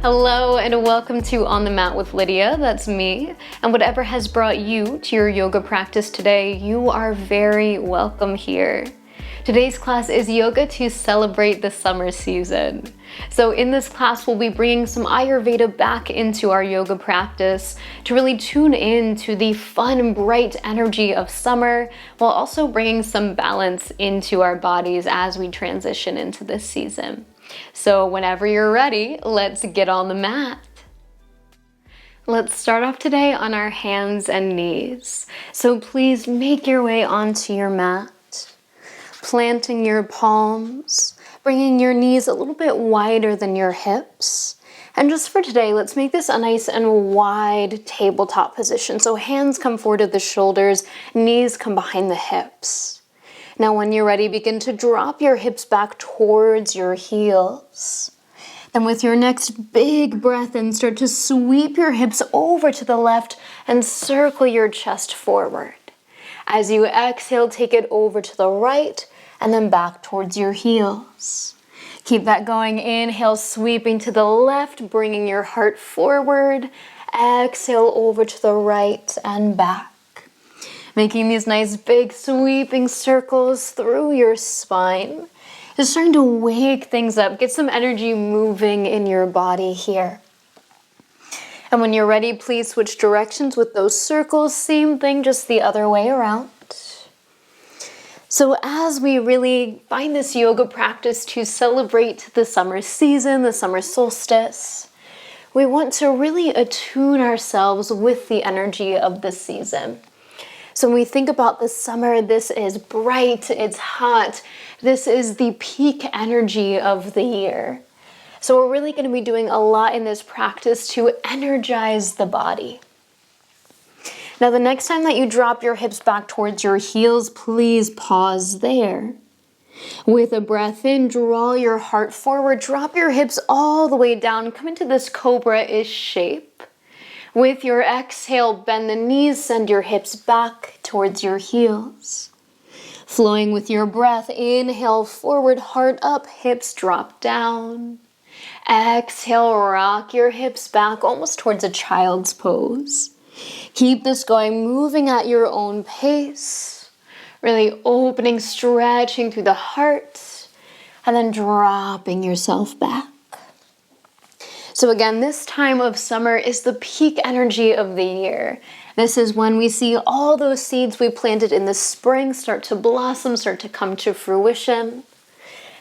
Hello and welcome to On the Mat with Lydia, that's me. And whatever has brought you to your yoga practice today, you are very welcome here. Today's class is yoga to celebrate the summer season. So in this class, we'll be bringing some Ayurveda back into our yoga practice to really tune in to the fun, bright energy of summer, while also bringing some balance into our bodies as we transition into this season. So whenever you're ready, let's get on the mat. Let's start off today on our hands and knees. So please make your way onto your mat, planting your palms, bringing your knees a little bit wider than your hips. And just for today, let's make this a nice and wide tabletop position. So hands come forward to the shoulders, knees come behind the hips. Now when you're ready, begin to drop your hips back towards your heels. Then with your next big breath in, start to sweep your hips over to the left and circle your chest forward. As you exhale, take it over to the right and then back towards your heels. Keep that going. Inhale, sweeping to the left, bringing your heart forward. Exhale over to the right and back. Making these nice big sweeping circles through your spine. Just starting to wake things up, get some energy moving in your body here. And when you're ready, please switch directions with those circles. Same thing, just the other way around. So as we really find this yoga practice to celebrate the summer season, the summer solstice, we want to really attune ourselves with the energy of the season. So when we think about the summer, this is bright, it's hot. This is the peak energy of the year. So we're really going to be doing a lot in this practice to energize the body. Now the next time that you drop your hips back towards your heels, please pause there. With a breath in, draw your heart forward, drop your hips all the way down, come into this cobra-ish shape. With your exhale, bend the knees, send your hips back towards your heels. Flowing with your breath, inhale forward, heart up, hips drop down. Exhale, rock your hips back almost towards a child's pose. Keep this going, moving at your own pace. Really opening, stretching through the heart, and then dropping yourself back. So again, this time of summer is the peak energy of the year. This is when we see all those seeds we planted in the spring start to blossom, start to come to fruition.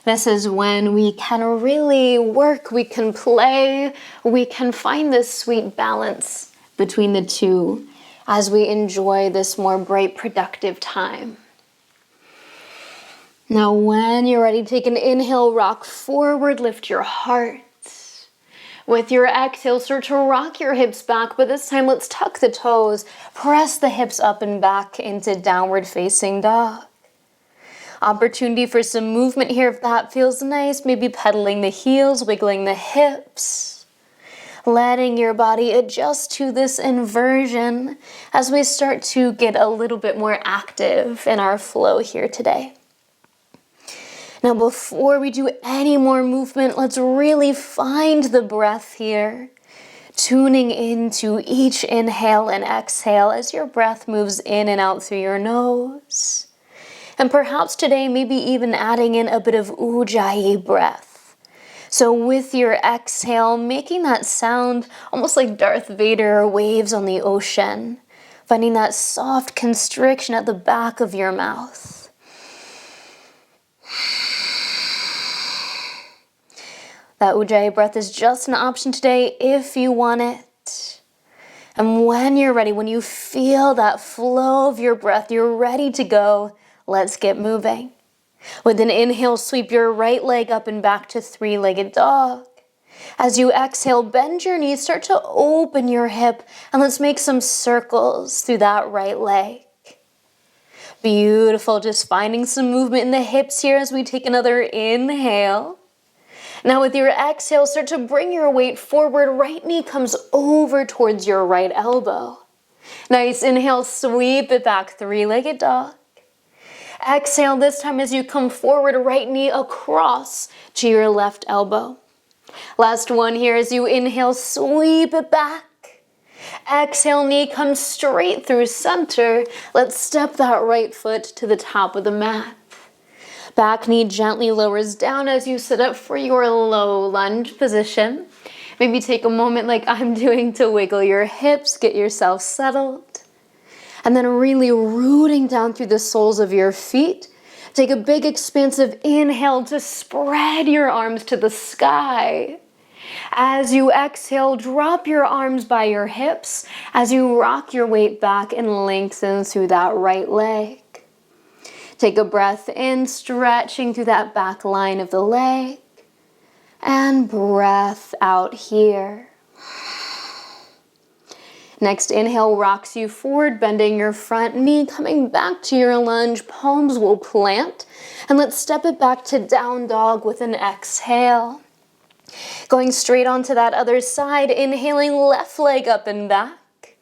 This is when we can really work, we can play, we can find this sweet balance between the two as we enjoy this more bright, productive time. Now when you're ready, take an inhale, rock forward, lift your heart. With your exhale, start to rock your hips back, but this time let's tuck the toes, press the hips up and back into downward facing dog. Opportunity for some movement here if that feels nice, maybe pedaling the heels, wiggling the hips. Letting your body adjust to this inversion as we start to get a little bit more active in our flow here today. Now before we do any more movement, let's really find the breath here. Tuning into each inhale and exhale as your breath moves in and out through your nose. And perhaps today, maybe even adding in a bit of ujjayi breath. So with your exhale, making that sound almost like Darth Vader or waves on the ocean. Finding that soft constriction at the back of your mouth. That ujjayi breath is just an option today if you want it. And when you're ready, when you feel that flow of your breath, you're ready to go, let's get moving. With an inhale, sweep your right leg up and back to three-legged dog. As you exhale, bend your knees, start to open your hip, and let's make some circles through that right leg. Beautiful, just finding some movement in the hips here as we take another inhale. Now with your exhale, start to bring your weight forward. Right knee comes over towards your right elbow. Nice inhale, sweep it back, three-legged dog. Exhale this time as you come forward, right knee across to your left elbow. Last one here as you inhale, sweep it back. Exhale, knee comes straight through center. Let's step that right foot to the top of the mat. Back knee gently lowers down as you sit up for your low lunge position. Maybe take a moment like I'm doing to wiggle your hips, get yourself settled. And then really rooting down through the soles of your feet. Take a big expansive inhale to spread your arms to the sky. As you exhale, drop your arms by your hips as you rock your weight back and lengthen through that right leg. Take a breath in, stretching through that back line of the leg. And breath out here. Next inhale rocks you forward, bending your front knee, coming back to your lunge. Palms will plant. And let's step it back to down dog with an exhale. Going straight onto that other side, inhaling left leg up and back.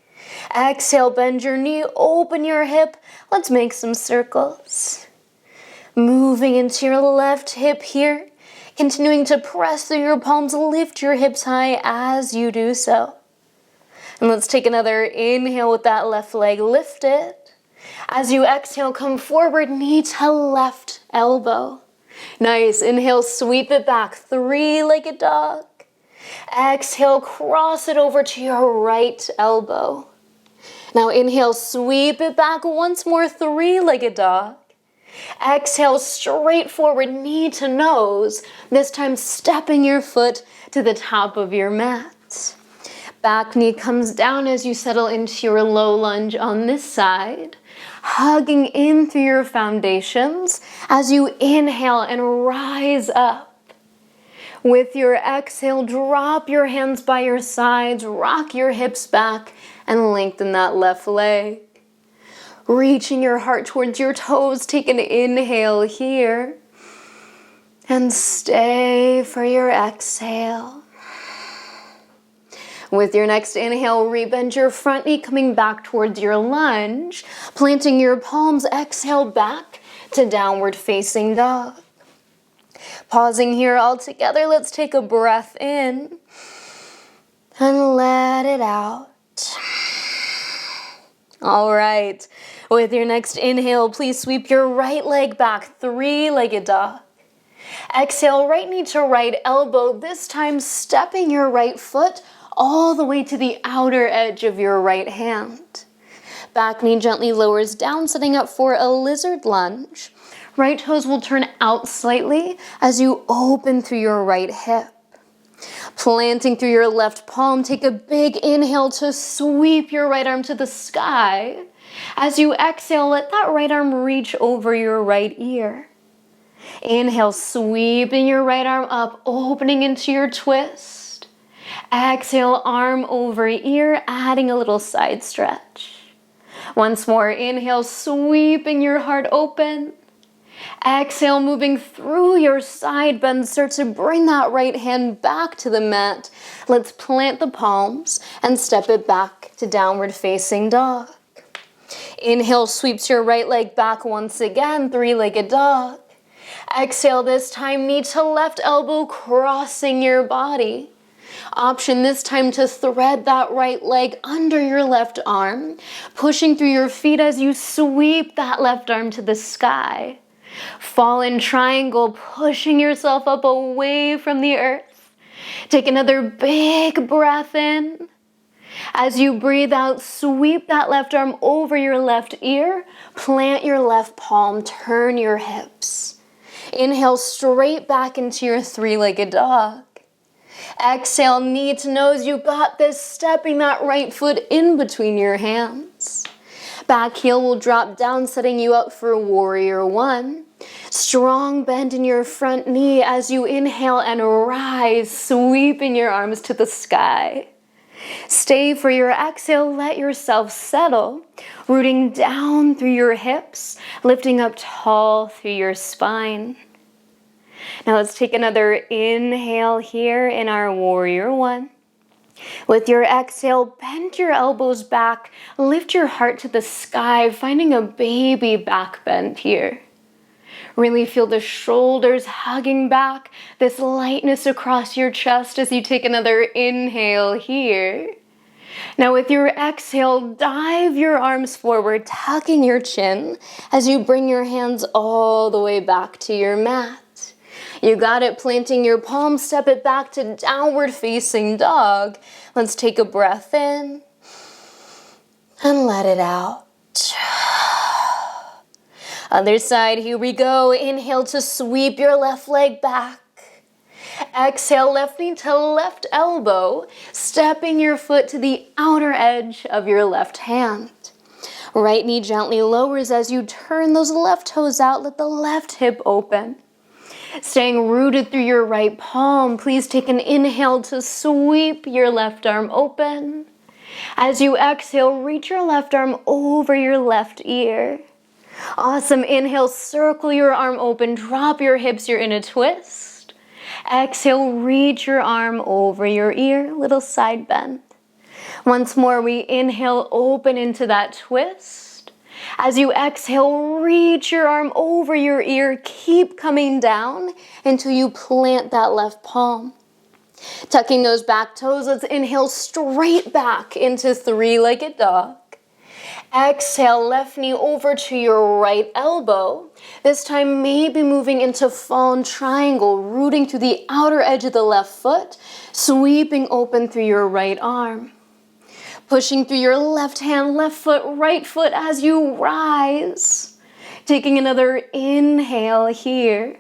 Exhale, bend your knee, open your hip. Let's make some circles. Moving into your left hip here. Continuing to press through your palms, lift your hips high as you do so. And let's take another inhale with that left leg, lift it. As you exhale, come forward, knee to left elbow. Nice, inhale, sweep it back, three-legged dog. Exhale, cross it over to your right elbow. Now inhale, sweep it back once more, three-legged dog. Exhale, straight forward, knee to nose. This time stepping your foot to the top of your mat. Back knee comes down as you settle into your low lunge on this side. Hugging in through your foundations as you inhale and rise up. With your exhale, drop your hands by your sides, rock your hips back, and lengthen that left leg. Reaching your heart towards your toes, take an inhale here. And stay for your exhale. With your next inhale, rebend your front knee, coming back towards your lunge. Planting your palms, exhale back to downward facing dog. Pausing here all together, let's take a breath in. And let it out. All right. With your next inhale, please sweep your right leg back, three-legged dog. Exhale, right knee to right elbow, this time stepping your right foot all the way to the outer edge of your right hand. Back knee gently lowers down, setting up for a lizard lunge. Right toes will turn out slightly as you open through your right hip. Planting through your left palm, take a big inhale to sweep your right arm to the sky. As you exhale, let that right arm reach over your right ear. Inhale, sweeping your right arm up, opening into your twist. Exhale, arm over ear, adding a little side stretch. Once more, inhale, sweeping your heart open. Exhale, moving through your side bend, start to bring that right hand back to the mat. Let's plant the palms and step it back to downward facing dog. Inhale, sweeps your right leg back once again, three-legged dog. Exhale, this time knee to left elbow, crossing your body. Option this time to thread that right leg under your left arm, pushing through your feet as you sweep that left arm to the sky. Fallen triangle, pushing yourself up away from the earth. Take another big breath in. As you breathe out, sweep that left arm over your left ear, plant your left palm, turn your hips. Inhale straight back into your three-legged dog. Exhale, knee to nose, you got this, stepping that right foot in between your hands. Back heel will drop down, setting you up for warrior one. Strong bend in your front knee as you inhale and rise, sweeping your arms to the sky. Stay for your exhale, let yourself settle, rooting down through your hips, lifting up tall through your spine. Now let's take another inhale here in our warrior one. With your exhale, bend your elbows back, lift your heart to the sky, finding a baby back bend here. Really feel the shoulders hugging back, this lightness across your chest as you take another inhale here. Now with your exhale, dive your arms forward, tucking your chin as you bring your hands all the way back to your mat. You got it, planting your palms, step it back to downward facing dog. Let's take a breath in and let it out. Other side, here we go. Inhale to sweep your left leg back. Exhale, left knee to left elbow, stepping your foot to the outer edge of your left hand. Right knee gently lowers as you turn those left toes out, let the left hip open. Staying rooted through your right palm, please take an inhale to sweep your left arm open. As you exhale, reach your left arm over your left ear. Awesome, inhale, circle your arm open, drop your hips, you're in a twist. Exhale, reach your arm over your ear, little side bend. Once more, we inhale, open into that twist. As you exhale, reach your arm over your ear, keep coming down until you plant that left palm. Tucking those back toes, let's inhale straight back into three-legged dog. Exhale, left knee over to your right elbow. This time maybe moving into fawn triangle, rooting through the outer edge of the left foot, sweeping open through your right arm. Pushing through your left hand, left foot, right foot as you rise. Taking another inhale here.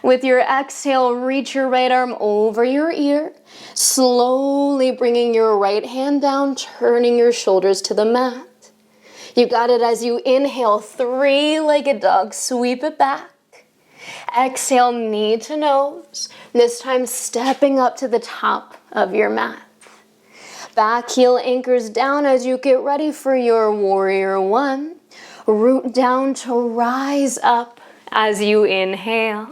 With your exhale, reach your right arm over your ear, slowly bringing your right hand down, turning your shoulders to the mat. You got it as you inhale, three-legged dog, sweep it back. Exhale, knee to nose, this time stepping up to the top of your mat. Back heel anchors down as you get ready for your warrior one. Root down to rise up as you inhale.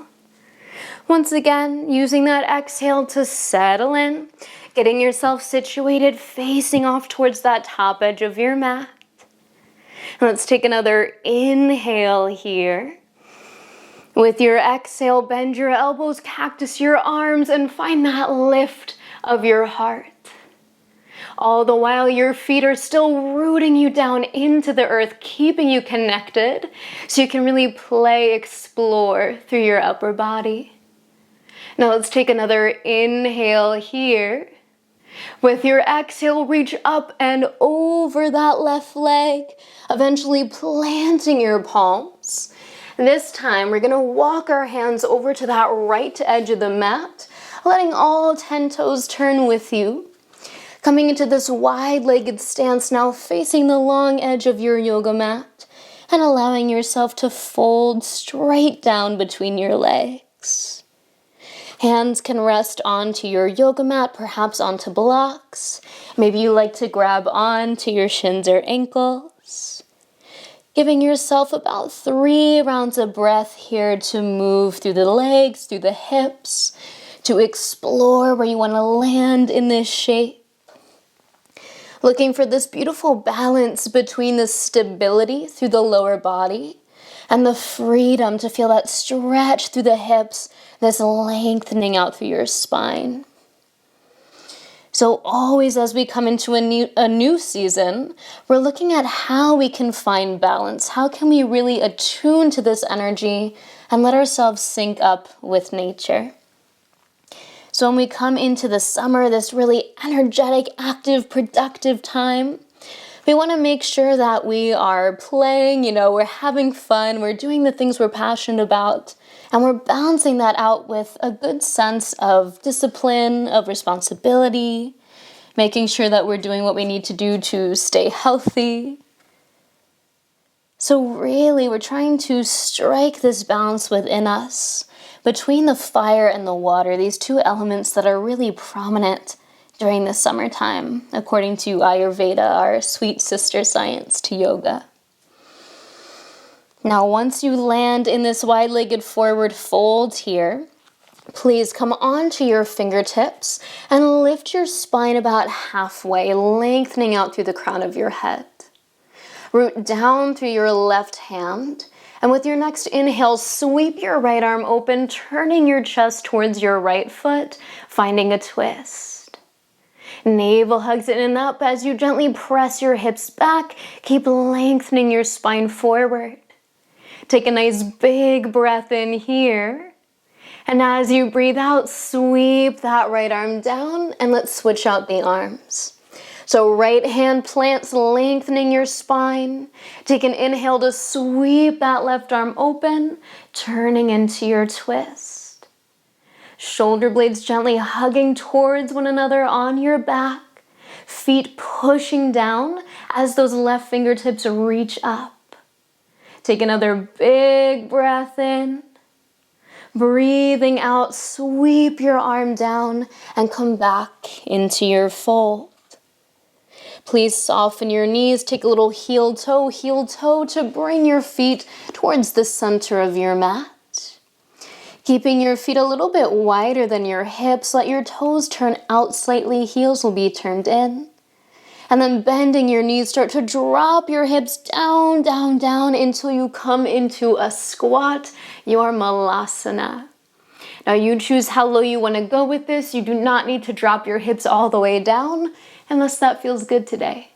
Once again, using that exhale to settle in, getting yourself situated, facing off towards that top edge of your mat. Let's take another inhale here. With your exhale, bend your elbows, cactus your arms, and find that lift of your heart. All the while, your feet are still rooting you down into the earth, keeping you connected so you can really play, explore through your upper body. Now let's take another inhale here. With your exhale, reach up and over that left leg, eventually planting your palms. This time, we're gonna walk our hands over to that right edge of the mat, letting all 10 toes turn with you. Coming into this wide-legged stance now, facing the long edge of your yoga mat, and allowing yourself to fold straight down between your legs. Hands can rest onto your yoga mat, perhaps onto blocks. Maybe you like to grab onto your shins or ankles. Giving yourself about 3 rounds of breath here to move through the legs, through the hips, to explore where you want to land in this shape. Looking for this beautiful balance between the stability through the lower body and the freedom to feel that stretch through the hips, this lengthening out through your spine. So always as we come into a new season, we're looking at how we can find balance. How can we really attune to this energy and let ourselves sync up with nature? So when we come into the summer, this really energetic, active, productive time, we want to make sure that we are playing, we're having fun, we're doing the things we're passionate about, and we're balancing that out with a good sense of discipline, of responsibility, making sure that we're doing what we need to do to stay healthy. So really, we're trying to strike this balance within us between the fire and the water, these two elements that are really prominent during the summertime, according to Ayurveda, our sweet sister science to yoga. Now, once you land in this wide-legged forward fold here, please come onto your fingertips and lift your spine about halfway, lengthening out through the crown of your head. Root down through your left hand And with your next inhale, sweep your right arm open, turning your chest towards your right foot, finding a twist. Navel hugs in and up as you gently press your hips back. Keep lengthening your spine forward. Take a nice big breath in here. And as you breathe out, sweep that right arm down and let's switch out the arms. So right hand plants, lengthening your spine. Take an inhale to sweep that left arm open, turning into your twist. Shoulder blades gently hugging towards one another on your back. Feet pushing down as those left fingertips reach up. Take another big breath in. Breathing out, sweep your arm down and come back into your fold. Please soften your knees, take a little heel toe to bring your feet towards the center of your mat. Keeping your feet a little bit wider than your hips, let your toes turn out slightly, heels will be turned in. And then bending your knees, start to drop your hips down, down, down until you come into a squat, your malasana. Now you choose how low you want to go with this. You do not need to drop your hips all the way down unless that feels good today.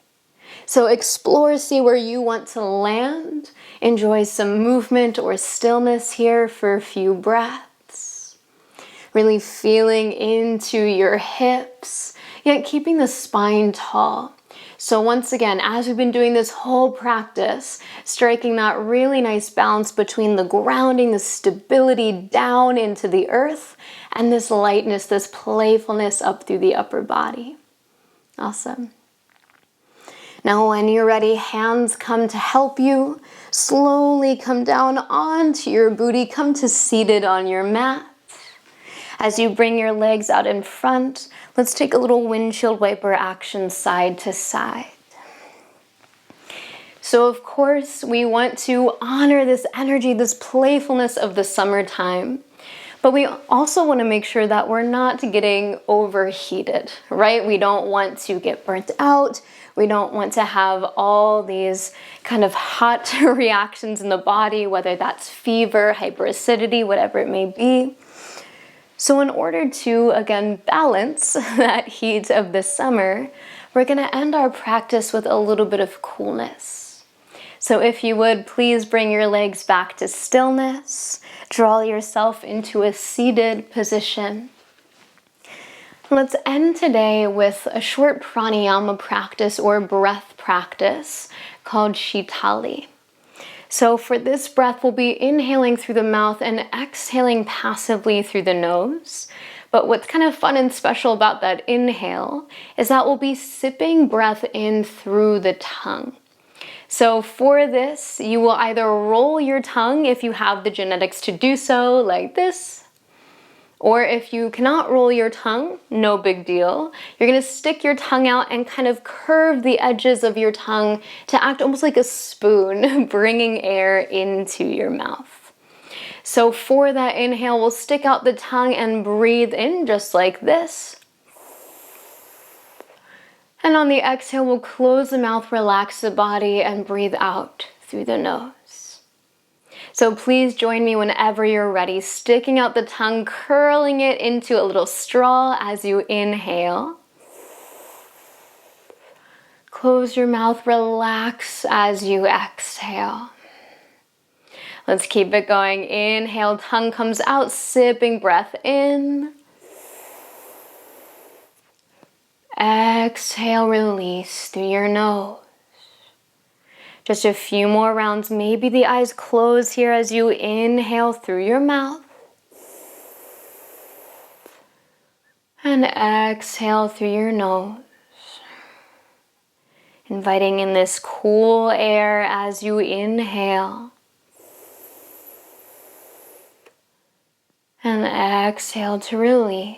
So explore, see where you want to land. Enjoy some movement or stillness here for a few breaths. Really feeling into your hips, yet keeping the spine tall. So once again, as we've been doing this whole practice, striking that really nice balance between the grounding, the stability down into the earth, and this lightness, this playfulness up through the upper body. Awesome. Now when you're ready, hands come to help you. Slowly come down onto your booty, come to seated on your mat. As you bring your legs out in front, let's take a little windshield wiper action side to side. So of course, we want to honor this energy, this playfulness of the summertime, but we also want to make sure that we're not getting overheated, right? We don't want to get burnt out. We don't want to have all these kind of hot reactions in the body, whether that's fever, hyperacidity, whatever it may be. So in order to, again, balance that heat of the summer, we're going to end our practice with a little bit of coolness. So if you would, please bring your legs back to stillness. Draw yourself into a seated position. Let's end today with a short pranayama practice or breath practice called Shitali. So for this breath, we'll be inhaling through the mouth and exhaling passively through the nose. But what's kind of fun and special about that inhale is that we'll be sipping breath in through the tongue. So for this, you will either roll your tongue if you have the genetics to do so, like this. Or if you cannot roll your tongue, no big deal. You're going to stick your tongue out and kind of curve the edges of your tongue to act almost like a spoon, bringing air into your mouth. So for that inhale, we'll stick out the tongue and breathe in just like this. And on the exhale, we'll close the mouth, relax the body, and breathe out through the nose. So please join me whenever you're ready, sticking out the tongue, curling it into a little straw as you inhale. Close your mouth, relax as you exhale. Let's keep it going. Inhale, tongue comes out, sipping breath in. Exhale, release through your nose. Just a few more rounds. Maybe the eyes close here as you inhale through your mouth. And exhale through your nose. Inviting in this cool air as you inhale. And exhale to release.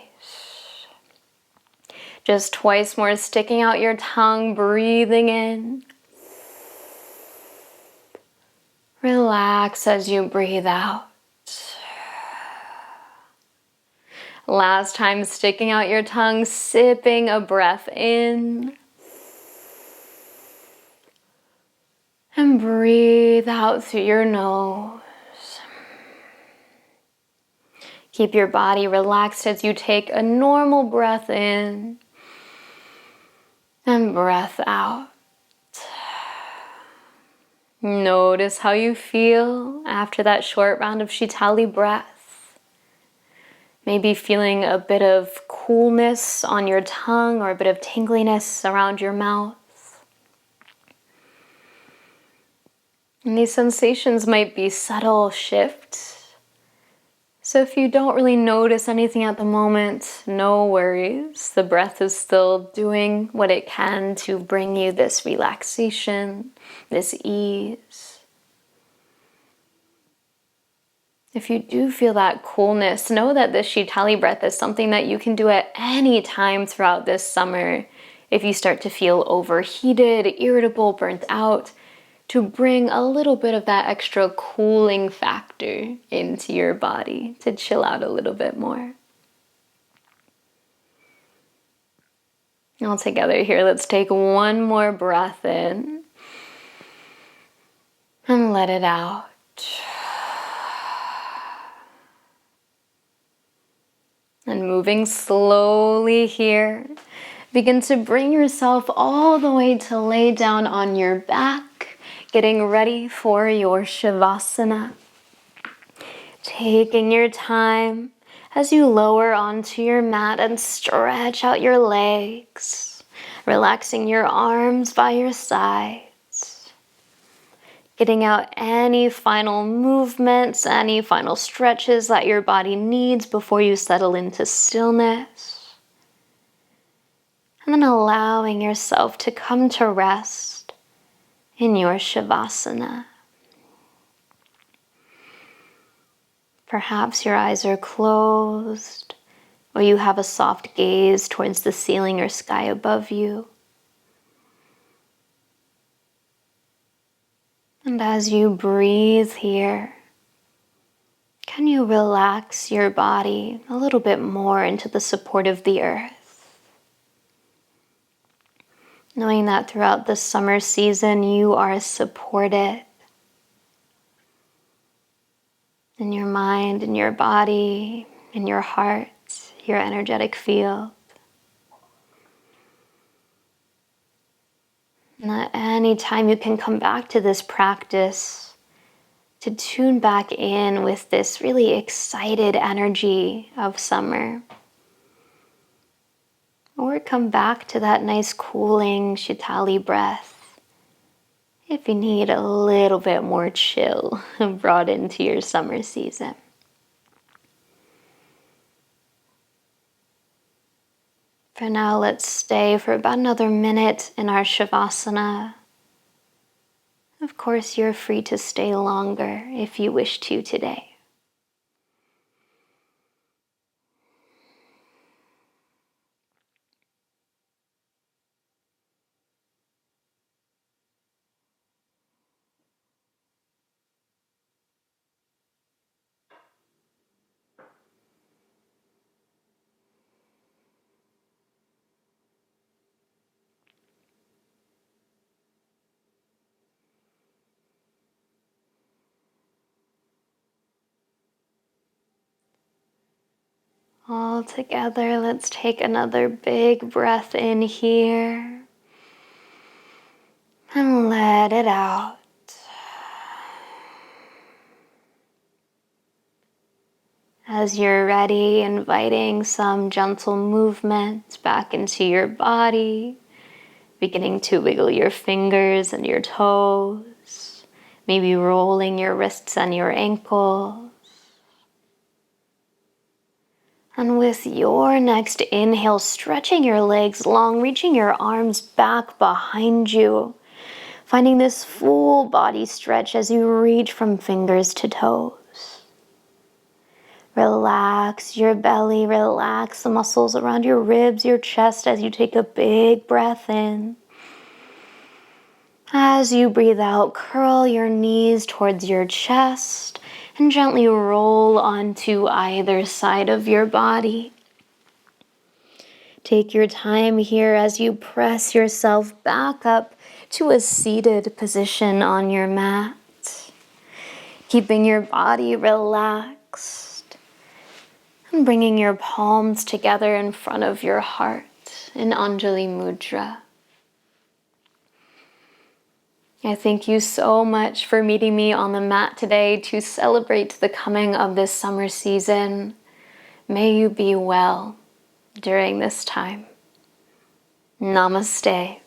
Just twice more, sticking out your tongue, breathing in. Relax as you breathe out. Last time, sticking out your tongue, sipping a breath in. And breathe out through your nose. Keep your body relaxed as you take a normal breath in and breath out. Notice how you feel after that short round of Shitali breath. Maybe feeling a bit of coolness on your tongue or a bit of tingliness around your mouth. And these sensations might be subtle shifts. So if you don't really notice anything at the moment, no worries. The breath is still doing what it can to bring you this relaxation, this ease. If you do feel that coolness, know that this Shitali breath is something that you can do at any time throughout this summer. If you start to feel overheated, irritable, burnt out, to bring a little bit of that extra cooling factor into your body to chill out a little bit more. All together here, let's take one more breath in and let it out. And moving slowly here, begin to bring yourself all the way to lay down on your back, getting ready for your Shavasana. Taking your time as you lower onto your mat and stretch out your legs, relaxing your arms by your sides. Getting out any final movements, any final stretches that your body needs before you settle into stillness. And then allowing yourself to come to rest in your Shavasana. Perhaps your eyes are closed, or you have a soft gaze towards the ceiling or sky above you. And as you breathe here, can you relax your body a little bit more into the support of the earth? Knowing that throughout the summer season you are supported in your mind, in your body, in your heart, your energetic field. And at any time you can come back to this practice to tune back in with this really excited energy of summer. Or come back to that nice cooling Shitali breath if you need a little bit more chill brought into your summer season. For now, let's stay for about another minute in our Shavasana. Of course, you're free to stay longer if you wish to today. All together, let's take another big breath in here and let it out. As you're ready, inviting some gentle movement back into your body, beginning to wiggle your fingers and your toes, maybe rolling your wrists and your ankles. And with your next inhale, stretching your legs long, reaching your arms back behind you, finding this full body stretch as you reach from fingers to toes. Relax your belly, relax the muscles around your ribs, your chest as you take a big breath in. As you breathe out, curl your knees towards your chest and gently roll onto either side of your body. Take your time here as you press yourself back up to a seated position on your mat, keeping your body relaxed. And bringing your palms together in front of your heart in Anjali Mudra. I thank you so much for meeting me on the mat today to celebrate the coming of this summer season. May you be well during this time. Namaste.